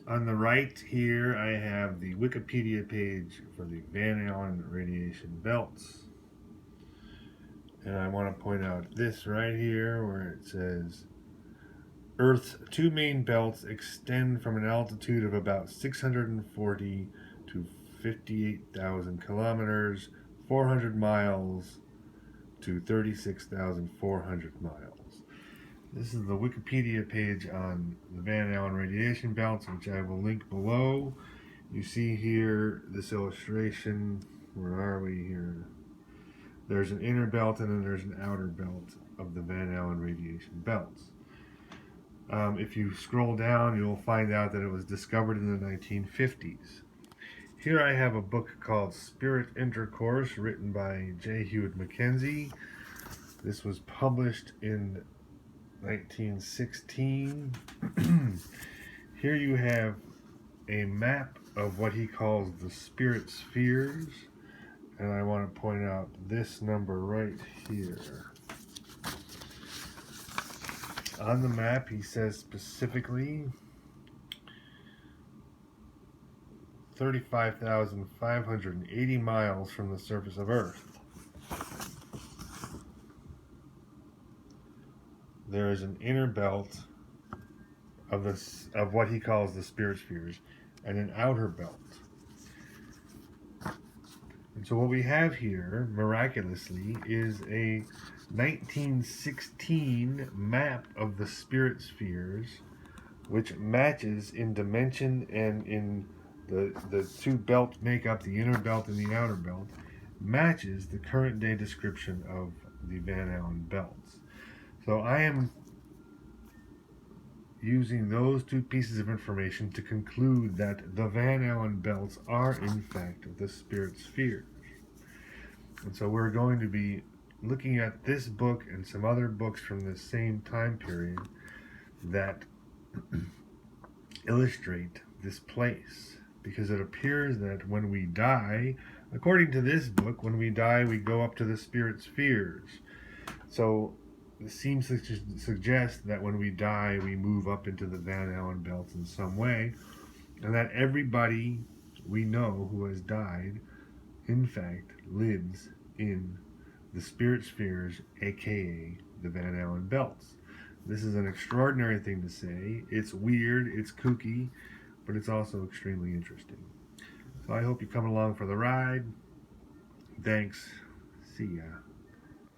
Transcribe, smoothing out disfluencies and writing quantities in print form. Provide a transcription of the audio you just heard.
On the right here, I have the Wikipedia page for the Van Allen radiation belts. And I want to point out this right here where it says Earth's two main belts extend from an altitude of about 640 to 58,000 kilometers, 400 miles to 36,400 miles. This is the Wikipedia page on the Van Allen radiation belts, which I will link below. You see here this illustration. Where are we here? There's an inner belt and then there's an outer belt of the Van Allen radiation belts. If you scroll down, you'll find out that it was discovered in the 1950s. Here I have a book called Spirit Intercourse, written by J. Hewitt Mackenzie. This was published in 1916. Here you have a map of what he calls the spirit spheres, and I want to point out this number right here. On the map, he says specifically 35,580 miles from the surface of Earth. There is an inner belt of what he calls the spirit spheres and an outer belt. And so what we have here, miraculously, is a 1916 map of the spirit spheres, which matches in dimension and in the two belts make up, the inner belt and the outer belt, matches the current day description of the Van Allen belts. So I am using those two pieces of information to conclude that the Van Allen belts are in fact the spirit spheres. And so we're going to be looking at this book and some other books from the same time period that illustrate this place, because it appears that when we die, according to this book, when we die we go up to the spirit spheres. So it seems to suggest that when we die we move up into the Van Allen belts in some way, and that everybody we know who has died in fact lives in the spirit spheres, aka the Van Allen belts. This is an extraordinary thing to say. It's weird, it's kooky, but it's also extremely interesting. So I hope you come along for the ride. Thanks. See ya.